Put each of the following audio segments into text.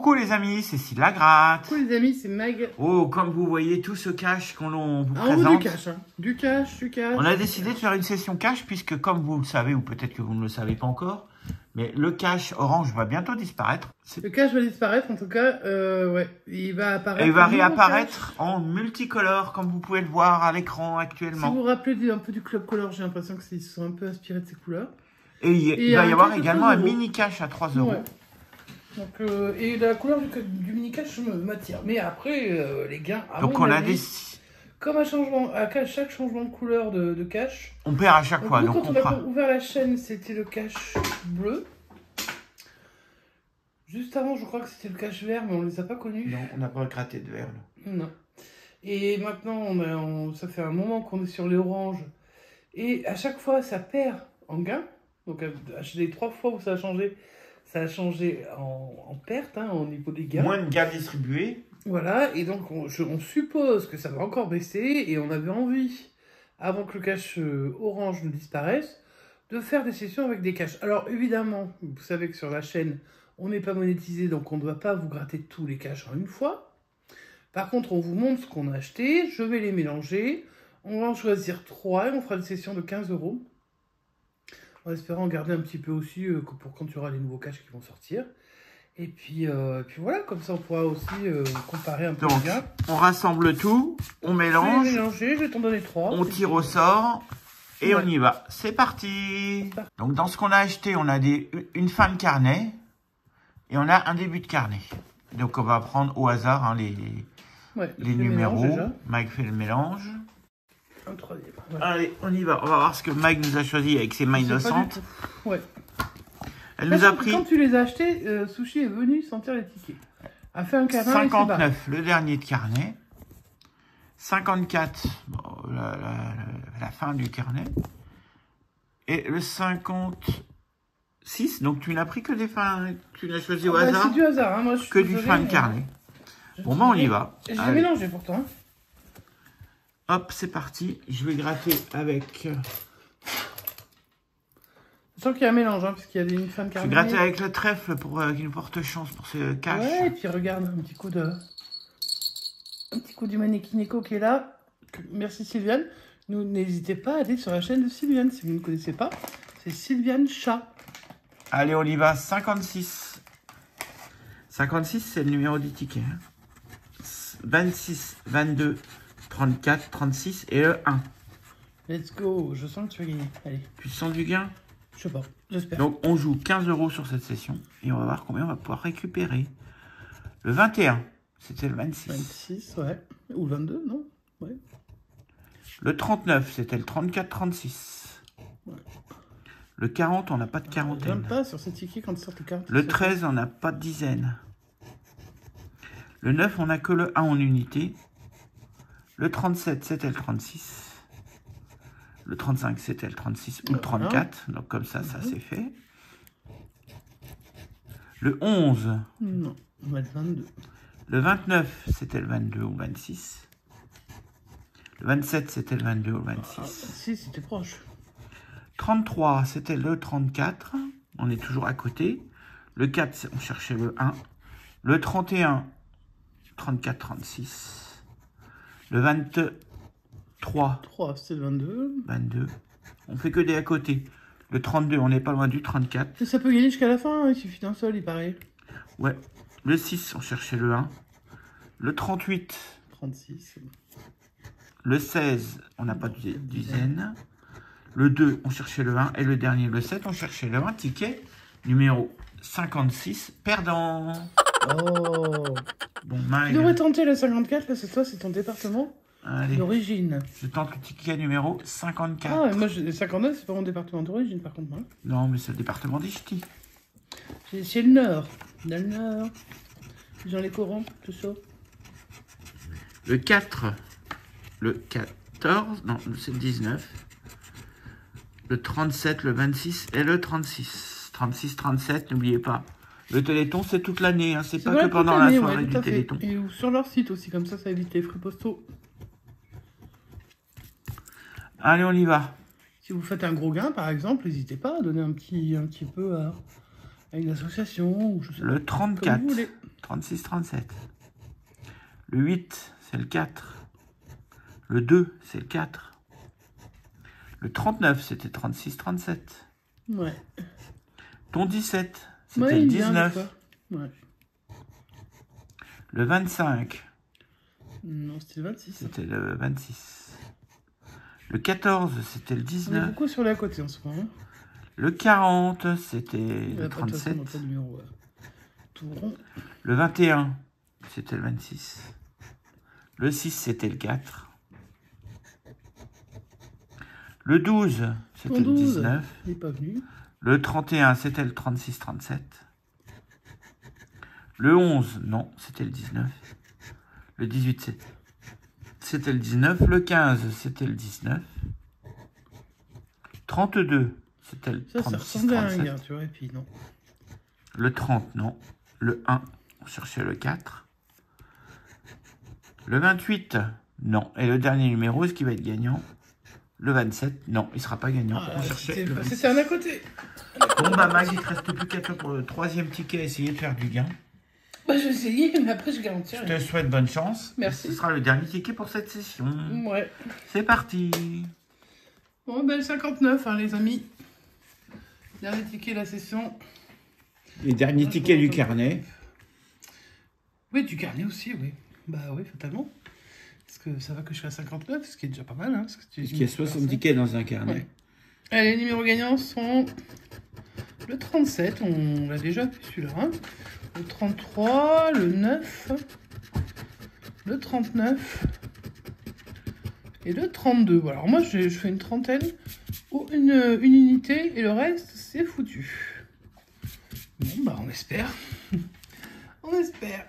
Coucou les amis, c'est Sid la Gratte. Coucou les amis, c'est Mag. Oh, comme vous voyez, tout ce cash qu'on vous On veut présente. du cash, hein. Du cash. On a décidé de faire une session cash puisque, comme vous le savez, ou peut-être que vous ne le savez pas encore, mais le cash orange va bientôt disparaître. Le cash va disparaître, en tout cas, ouais. Il va apparaître. Et il va réapparaître en multicolore, comme vous pouvez le voir à l'écran actuellement. Si vous vous rappelez un peu du Club Color, j'ai l'impression que se sont un peu inspirés de ces couleurs. Et il va y avoir également un 3 € mini cash à 3 €. Ouais. Donc, et la couleur du mini cash m'attire. Mais après, les gains, à Donc mon on a avis, des... comme à chaque changement de couleur de cash. On perd à chaque fois. Nous, donc quand on a ouvert la chaîne, c'était le cash bleu. Juste avant, je crois que c'était le cash vert, mais on ne les a pas connus. Non, on n'a pas gratté de vert. Là. Non. Et maintenant, ça fait un moment qu'on est sur les oranges. Et à chaque fois, ça perd en gain. Donc, les 3 fois où ça a changé en perte, hein, au niveau des gains. Moins de gains distribués. Voilà, et donc on suppose que ça va encore baisser. Et on avait envie, avant que le cash orange ne disparaisse, de faire des sessions avec des caches. Alors évidemment, vous savez que sur la chaîne, on n'est pas monétisé, donc on ne doit pas vous gratter tous les caches en une fois. Par contre, on vous montre ce qu'on a acheté, je vais les mélanger. On va en choisir 3 et on fera une session de 15 €. En espérant garder un petit peu aussi pour quand il y aura les nouveaux caches qui vont sortir. Et puis voilà, comme ça on pourra aussi comparer un peu donc, bien. On rassemble tout, on mélange. Je vais mélanger, je vais t'en donner 3. On tire au sort. Et on y va. C'est parti. Donc, dans ce qu'on a acheté, on a une fin de carnet. Et on a un début de carnet. Donc, on va prendre au hasard hein, les numéros. Mike fait le mélange. Un troisième. Ouais. Allez, on y va. On va voir ce que Mike nous a choisi avec ses mains innocentes. Ouais. Elle nous a pris... Quand tu les as achetés, Sushi est venu sentir les tickets. A fait un carnet 59, le dernier de carnet. 54, bon, la fin du carnet. Et le 56, donc tu n'as pris que des fins, tu n'as choisi au hasard. C'est du hasard, hein. Moi, que du fin de carnet. Bon, ben on y va. J'ai mélangé pourtant. Hop, c'est parti. Je vais gratter avec... Je sens qu'il y a un mélange, hein, puisqu'il y a une fin de carnet. Je vais gratter avec le trèfle pour qu'il nous porte chance pour ce cash. Ouais, et puis regarde, un petit coup du mannequin qui est là. Merci Sylviane. N'hésitez pas à aller sur la chaîne de Sylviane si vous ne connaissez pas. C'est Sylviane Chat. Allez, on y va. 56. 56, c'est le numéro du ticket. Hein. 26, 22, 34, 36 et le 1. Let's go. Je sens que tu vas gagner. Allez. Tu sens du gain? Je sais pas. J'espère. Donc, on joue 15 € sur cette session. Et on va voir combien on va pouvoir récupérer. Le 21, c'était le 26. 26, ouais. Ou le 22, non? Ouais. Le 39, c'était le 34-36. Ouais. Le 40, on n'a pas de quarantaine. J'aime pas sur ces tickets quand ils sortent le 40. Le 13, on n'a pas de dizaine. Le 9, on n'a que le 1 en unité. Le 37, c'était le 36. Le 35, c'était le 36 ou le 34. Donc comme ça, ça c'est fait. Le 11. Non, on va être 22. Le 29, c'était le 22 ou le 26. Le 27, c'était le 22 ou le 26. Si, c'était proche. 33, c'était le 34. On est toujours à côté. Le 4, on cherchait le 1. Le 31, 34, 36. Le 23. 3, c'était le 22. 22. On fait que des à côté. Le 32, on n'est pas loin du 34. Ça peut gagner jusqu'à la fin, hein, il suffit d'un seul, il paraît. Ouais. Le 6, on cherchait le 1. Le 38. 36. Le 16, on n'a pas de dizaine. Le 2, on cherchait le 1. Et le dernier, le 7, on cherchait le 1. Ticket numéro 56, perdant. Oh. Bon, tu devrais tenter le 54, là, c'est toi, c'est ton département d'origine. Je tente le ticket numéro 54. Ah, moi, 59, c'est pas mon département d'origine, par contre. Hein. Non, mais c'est le département des ch'tis. C'est le Nord. Dans le Nord. Dans les Corans, tout ça. Le 4. Le 14. Non, c'est le 19. Le 37, le 26 et le 36. 36, 37, n'oubliez pas. Le Téléthon, c'est toute l'année. Hein. C'est pas que pendant la soirée du Téléthon. Et sur leur site aussi, comme ça évite les frais postaux. Allez, on y va. Si vous faites un gros gain, par exemple, n'hésitez pas à donner un petit peu à une association, ou je sais Le pas, 34. comme vous voulez. 36, 37. Le 8, c'est le 4. Le 2, c'est le 4. Le 39, c'était 36, 37. Ouais. Ton 17, c'était Ouais, le il vient des 19. fois. Ouais. Le 25, Non, c'était le 26. c'était le 26. Le 14, c'était le On est 19. beaucoup sur les à côté en ce moment. Le 40, c'était Il y le a pas de toute façon, 37. on n'a pas de numéro tout rond. Le 21, c'était le 26. Le 6, c'était le 4. Le 12, c'était Ton le 12, 19. il n'est pas venu. Le 31, c'était le 36, 37. Le 11, non, c'était le 19. Le 18, c'était le 19. Le 15, c'était le 19. 32, c'était le Ça 36, ressemblait à un 37. gars, tu vois, et puis non. Le 30, non. Le 1, on cherchait le 4. Le 28, non. Et le dernier numéro, est-ce qu'il va être gagnant? Le 27, non, il ne sera pas gagnant. Ah, On cherchait le 26. c'était un à côté. Bon, bah, Mag, il ne te reste plus qu'à toi pour le troisième ticket, essayer de faire du gain. Bah, j'ai essayé, mais après, je garantis Je rien. te souhaite bonne chance. Merci. Ce sera le dernier ticket pour cette session. Ouais. C'est parti. Bon, ben, le 59, hein, les amis. Dernier ticket de la session. Les derniers tickets du carnet. Oui, du carnet aussi, oui. Bah oui, fatalement. Parce que ça va que je suis à 59, ce qui est déjà pas mal. Hein, parce Parce qu'il y a 60 tickets dans un carnet. Ouais. Allez, les numéros gagnants sont le 37, on l'a déjà fait celui-là. Hein. Le 33, le 9, le 39 et le 32. Voilà. Alors moi, je fais une trentaine ou une unité et le reste, c'est foutu. Bon, bah on espère. On espère.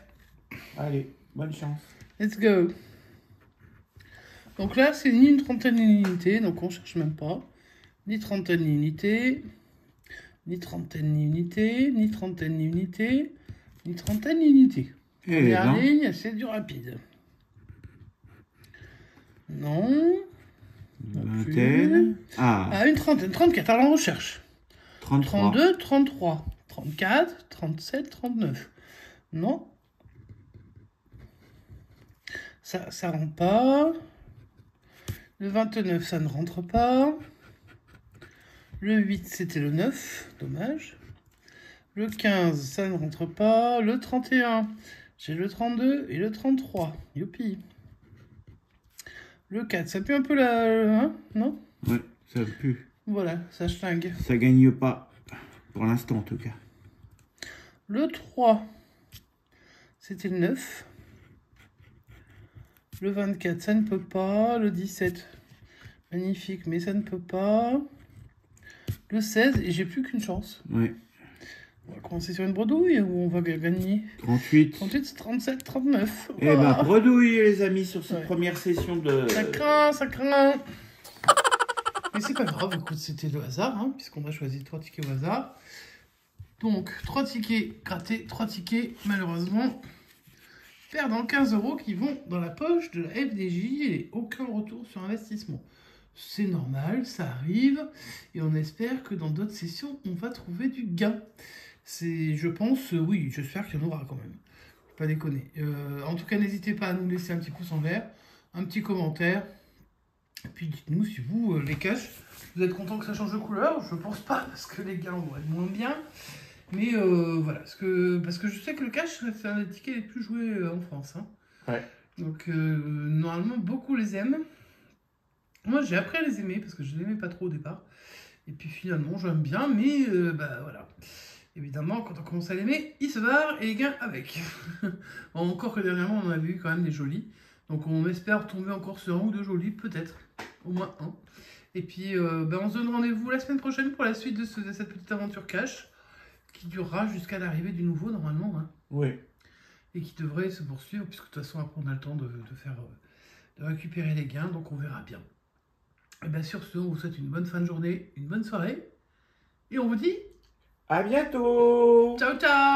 Allez, bonne chance. Let's go. Donc là, c'est ni une trentaine ni une unité, donc on cherche même pas. Ni trentaine ni unité, ni trentaine ni unité, ni trentaine ni unité, ni trentaine ni unité. Première ligne, c'est du rapide. Non. Vingtaine. Ah, une trentaine, 34, alors on recherche. 33. 32, 33, 34, 37, 39. Non. Ça rentre pas. Le 29, ça ne rentre pas. Le 8, c'était le 9. Dommage. Le 15, ça ne rentre pas. Le 31, j'ai le 32 et le 33. Youpi. Le 4, ça pue un peu la... Hein, non? Ouais, ça pue. Voilà, ça schlingue. Ça gagne pas. Pour l'instant, en tout cas. Le 3, c'était le 9. Le 24, ça ne peut pas. Le 17, magnifique, mais ça ne peut pas. Le 16, et j'ai plus qu'une chance. Ouais. On va commencer sur une bredouille ou on va gagner 38. 38, 37, 39. Eh ben, bredouille, les amis, sur cette première session de... Ça craint, ça craint. Mais c'est pas grave, écoute, c'était le hasard, hein, puisqu'on a choisi 3 tickets au hasard. Donc, 3 tickets grattés, 3 tickets, malheureusement, perdant 15 € qui vont dans la poche de la FDJ et aucun retour sur investissement. C'est normal, ça arrive, et on espère que dans d'autres sessions, on va trouver du gain. C'est, je pense, oui, j'espère qu'il y en aura quand même. Faut pas déconner. En tout cas, n'hésitez pas à nous laisser un petit pouce en vert, un petit commentaire, et puis dites-nous si vous, les caches, vous êtes content que ça change de couleur. Je pense pas, parce que les gains vont être moins bien. Mais voilà, parce que je sais que le cash, c'est un des tickets les plus joués en France. Hein. Ouais. Donc, normalement, beaucoup les aiment. Moi, j'ai appris à les aimer, parce que je ne les aimais pas trop au départ. Et puis finalement, j'aime bien, mais bah voilà. Évidemment, quand on commence à l'aimer, il se barre et les gains avec. Encore que dernièrement, on a vu quand même des jolis. Donc on espère tomber encore sur un ou deux jolis, peut-être. Au moins un. Et puis, bah, on se donne rendez-vous la semaine prochaine pour la suite de cette petite aventure cash, qui durera jusqu'à l'arrivée du nouveau, normalement. Hein. Oui. Et qui devrait se poursuivre, puisque de toute façon, après, on a le temps de récupérer les gains, donc on verra bien. Et bien sur ce, on vous souhaite une bonne fin de journée, une bonne soirée, et on vous dit à bientôt. ciao ciao.